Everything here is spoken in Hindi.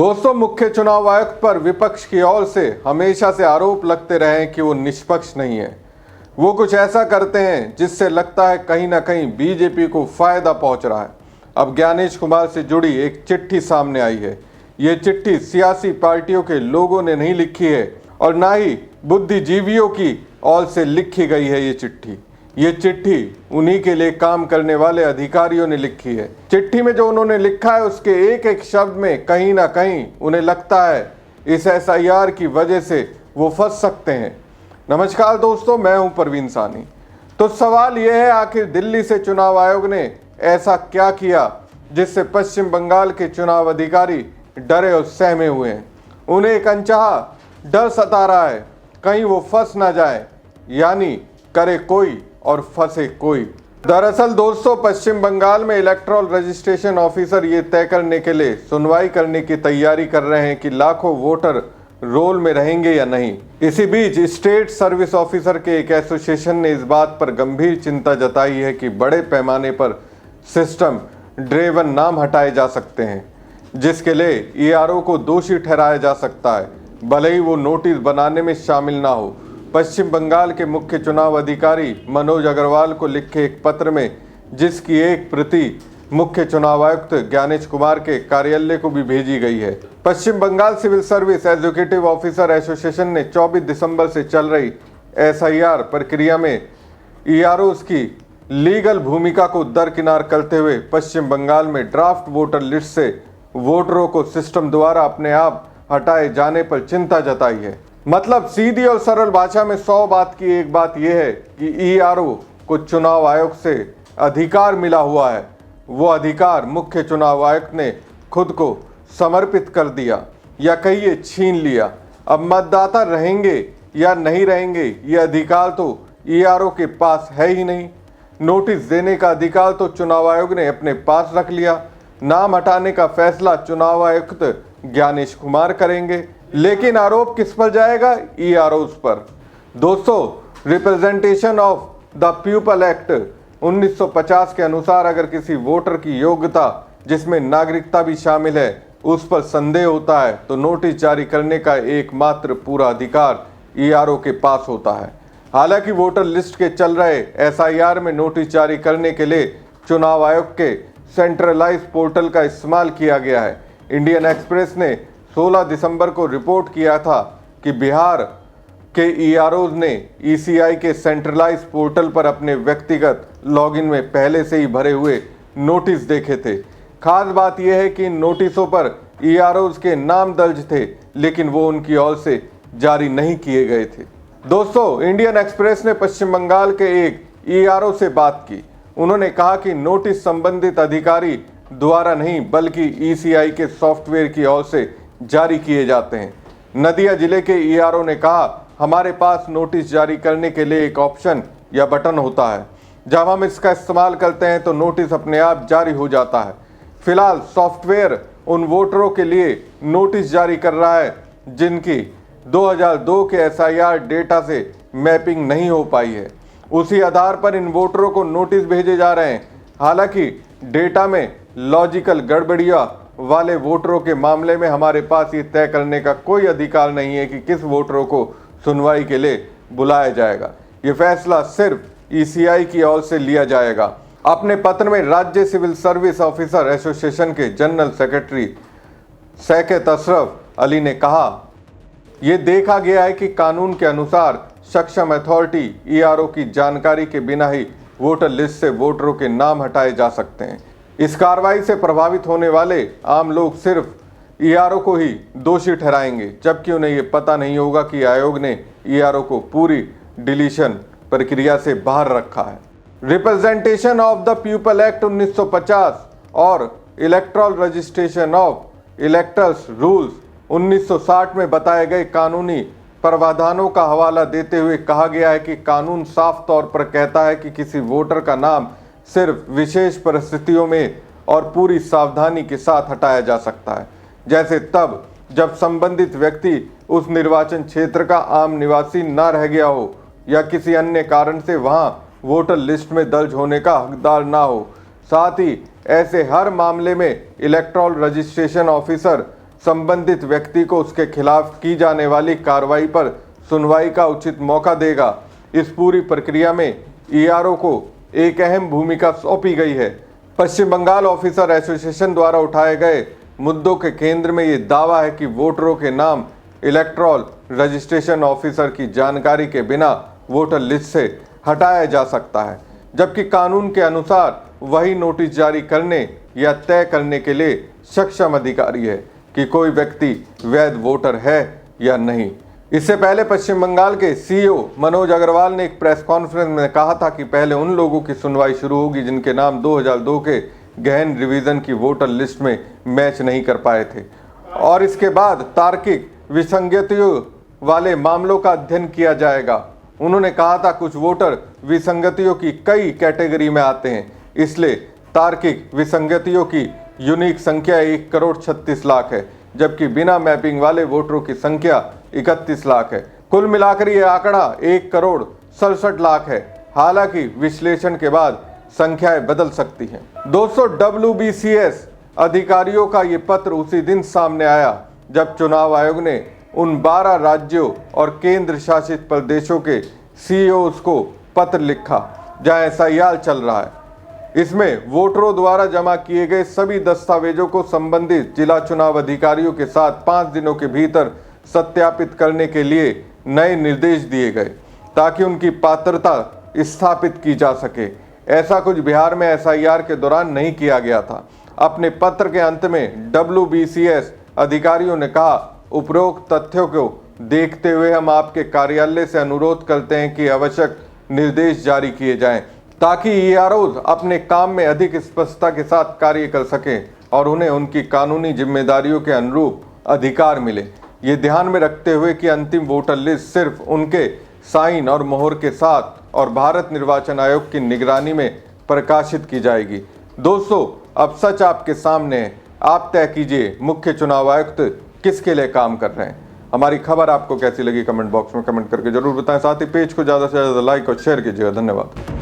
दोस्तों, मुख्य चुनाव आयुक्त पर विपक्ष की ओर से हमेशा से आरोप लगते रहे हैं कि वो निष्पक्ष नहीं है। वो कुछ ऐसा करते हैं जिससे लगता है कहीं ना कहीं बीजेपी को फायदा पहुंच रहा है। अब ज्ञानेश कुमार से जुड़ी एक चिट्ठी सामने आई है। ये चिट्ठी सियासी पार्टियों के लोगों ने नहीं लिखी है और ना ही बुद्धिजीवियों की ओर से लिखी गई है। ये चिट्ठी उन्हीं के लिए काम करने वाले अधिकारियों ने लिखी है। चिट्ठी में जो उन्होंने लिखा है उसके एक एक शब्द में कहीं ना कहीं उन्हें लगता है इस एसआईआर की वजह से वो फंस सकते हैं। नमस्कार दोस्तों, मैं हूं परवीन सानी। तो सवाल यह है, आखिर दिल्ली से चुनाव आयोग ने ऐसा क्या किया जिससे पश्चिम बंगाल के चुनाव अधिकारी डरे और सहमे हुए हैं। उन्हें एक अनचाहा डर सता रहा है, कहीं वो फंस ना जाए, यानी करे कोई और फंसे कोई। दरअसल दोस्तों, पश्चिम बंगाल में इलेक्टोरल रजिस्ट्रेशन ऑफिसर ये तय करने के लिए सुनवाई करने की तैयारी कर रहे हैं कि लाखों वोटर रोल में रहेंगे या नहीं। इसी बीच स्टेट सर्विस ऑफिसर के एक एसोसिएशन ने इस बात पर गंभीर चिंता जताई है कि बड़े पैमाने पर सिस्टम ड्रेवन नाम हटाए जा सकते हैं, जिसके लिए ईआरओ को दोषी ठहराया जा सकता है, भले ही वो नोटिस बनाने में शामिल ना हो। पश्चिम बंगाल के मुख्य चुनाव अधिकारी मनोज अग्रवाल को लिखे एक पत्र में, जिसकी एक प्रति मुख्य चुनाव आयुक्त ज्ञानेश कुमार के कार्यालय को भी भेजी गई है। Paschim Bangal civil service executive officer association ने 24 दिसंबर से चल रही एसआईआर प्रक्रिया में ईआरओ की लीगल भूमिका को दरकिनार करते हुए पश्चिम बंगाल में ड्राफ्ट वोटर लिस्ट से वोटरों को सिस्टम द्वारा अपने आप हटाए जाने पर चिंता जताई है। मतलब सीधी और सरल भाषा में 100 बात की एक बात यह है कि ईआरओ को चुनाव आयोग से अधिकार मिला हुआ है। वो अधिकार मुख्य चुनाव आयुक्त ने खुद को समर्पित कर दिया, या कहिए छीन लिया। अब मतदाता रहेंगे या नहीं रहेंगे, ये अधिकार तो ईआरओ के पास है ही नहीं। नोटिस देने का अधिकार तो चुनाव आयोग ने अपने पास रख लिया। नाम हटाने का फैसला चुनाव आयुक्त ज्ञानेश कुमार करेंगे, लेकिन आरोप किस पर जाएगा? ईआरओ पर। दोस्तों, representation of the people act 1950 के अनुसार अगर किसी वोटर की योग्यता, जिसमें नागरिकता भी शामिल है, उस पर संदेह होता है तो नोटिस जारी करने का एकमात्र पूरा अधिकार ईआरओ के पास होता है। हालांकि वोटर लिस्ट के चल रहे एसआईआर में नोटिस जारी करने के लिए चुनाव आयोग के सेंट्रलाइज पोर्टल का इस्तेमाल किया गया है। इंडियन एक्सप्रेस ने 16 दिसंबर को रिपोर्ट किया था कि बिहार के ईआरओ ने ईसीआई के सेंट्रलाइज पोर्टल पर अपने व्यक्तिगत लॉगिन में पहले से ही भरे हुए नोटिस देखे थे। खास बात यह है कि इन नोटिसों पर ईआरओ के नाम दर्ज थे, लेकिन वो उनकी ओर से जारी नहीं किए गए थे। दोस्तों, इंडियन एक्सप्रेस ने पश्चिम बंगाल के एक ईआरओ से बात की। उन्होंने कहा कि नोटिस संबंधित अधिकारी द्वारा नहीं, बल्कि ईसीआई के सॉफ्टवेयर की ओर से जारी किए जाते हैं। नदिया जिले के ईआरओ ने कहा, हमारे पास नोटिस जारी करने के लिए एक ऑप्शन या बटन होता है। जब हम इसका इस्तेमाल करते हैं तो नोटिस अपने आप जारी हो जाता है। फिलहाल सॉफ्टवेयर उन वोटरों के लिए नोटिस जारी कर रहा है जिनकी 2002 के एसआईआर डेटा से मैपिंग नहीं हो पाई है। उसी आधार पर इन वोटरों को नोटिस भेजे जा रहे हैं। हालांकि डेटा में लॉजिकल गड़बड़ियां वाले वोटरों के मामले में हमारे पास ये तय करने का कोई अधिकार नहीं है कि किस वोटरों को सुनवाई के लिए बुलाया जाएगा। ये फैसला सिर्फ ईसीआई की ओर से लिया जाएगा। अपने पत्र में राज्य सिविल सर्विस ऑफिसर एसोसिएशन के जनरल सेक्रेटरी सैकत अशरफ अली ने कहा, ये देखा गया है कि कानून के अनुसार सक्षम अथॉरिटी ईआरओ की जानकारी के बिना ही वोटर लिस्ट से वोटरों के नाम हटाए जा सकते हैं। इस कार्रवाई से प्रभावित होने वाले आम लोग सिर्फ ईआरओ को ही दोषी ठहराएंगे, जबकि उन्हें ये पता नहीं होगा कि आयोग ने ईआरओ को पूरी डिलीशन प्रक्रिया से बाहर रखा है। Representation of the people act 1950 और electoral registration of electors rules 1960 में बताए गए कानूनी प्रावधानों का हवाला देते हुए कहा गया है कि कानून साफ तौर पर कहता है कि किसी वोटर का नाम सिर्फ विशेष परिस्थितियों में और पूरी सावधानी के साथ हटाया जा सकता है, जैसे तब जब संबंधित व्यक्ति उस निर्वाचन क्षेत्र का आम निवासी न रह गया हो या किसी अन्य कारण से वहां वोटर लिस्ट में दर्ज होने का हकदार ना हो। साथ ही ऐसे हर मामले में इलेक्टोरल रजिस्ट्रेशन ऑफिसर संबंधित व्यक्ति को उसके खिलाफ की जाने वाली कार्रवाई पर सुनवाई का उचित मौका देगा। इस पूरी प्रक्रिया में ईआरओ को एक अहम भूमिका सौंपी गई है। पश्चिम बंगाल ऑफिसर एसोसिएशन द्वारा उठाए गए मुद्दों के केंद्र में ये दावा है कि वोटरों के नाम इलेक्टोरल रजिस्ट्रेशन ऑफिसर की जानकारी के बिना वोटर लिस्ट से हटाया जा सकता है, जबकि कानून के अनुसार वही नोटिस जारी करने या तय करने के लिए सक्षम अधिकारी है कि कोई व्यक्ति वैध वोटर है या नहीं। इससे पहले पश्चिम बंगाल के सीईओ मनोज अग्रवाल ने एक प्रेस कॉन्फ्रेंस में कहा था कि पहले उन लोगों की सुनवाई शुरू होगी जिनके नाम 2002 के गहन रिवीजन की वोटर लिस्ट में मैच नहीं कर पाए थे, और इसके बाद तार्किक विसंगतियों वाले मामलों का अध्ययन किया जाएगा। उन्होंने कहा था कुछ वोटर विसंगतियों की कई कैटेगरी में आते हैं, इसलिए तार्किक विसंगतियों की यूनिक संख्या 1,36,00,000 है, जबकि बिना मैपिंग वाले वोटरों की संख्या 31 लाख है। कुल मिलाकर यह आंकड़ा 1,67,00,000 है। हालांकि विश्लेषण के बाद संख्याएं बदल सकती हैं। दोस्तों, WBCS अधिकारियों का ये पत्र उसी दिन सामने आया जब चुनाव आयोग ने उन 12 राज्यों और केंद्र शासित प्रदेशों के सीईओज को पत्र लिखा जहां SIR चल रहा है। इसमें वोटरों द्वारा जमा किए गए सभी दस्तावेजों को संबंधित जिला चुनाव अधिकारियों के साथ 5 दिनों के भीतर सत्यापित करने के लिए नए निर्देश दिए गए ताकि उनकी पात्रता स्थापित की जा सके। ऐसा कुछ बिहार में SIR के दौरान नहीं किया गया था। अपने पत्र के अंत में WBCS अधिकारियों ने कहा, उपरोक्त तथ्यों को देखते हुए हम आपके कार्यालय से अनुरोध करते हैं कि आवश्यक निर्देश जारी किए जाएं ताकि ईआरओज अपने काम में अधिक स्पष्टता के साथ कार्य कर सकें और उन्हें उनकी कानूनी जिम्मेदारियों के अनुरूप अधिकार मिले। ये ध्यान में रखते हुए कि अंतिम वोटर लिस्ट सिर्फ उनके साइन और मोहर के साथ और भारत निर्वाचन आयोग की निगरानी में प्रकाशित की जाएगी। दोस्तों, अब सच आपके सामने है। आप तय कीजिए मुख्य चुनाव आयुक्त किसके लिए काम कर रहे हैं। हमारी खबर आपको कैसी लगी कमेंट बॉक्स में कमेंट करके जरूर बताएं। साथ ही पेज को ज़्यादा से ज़्यादा लाइक और शेयर कीजिएगा। धन्यवाद।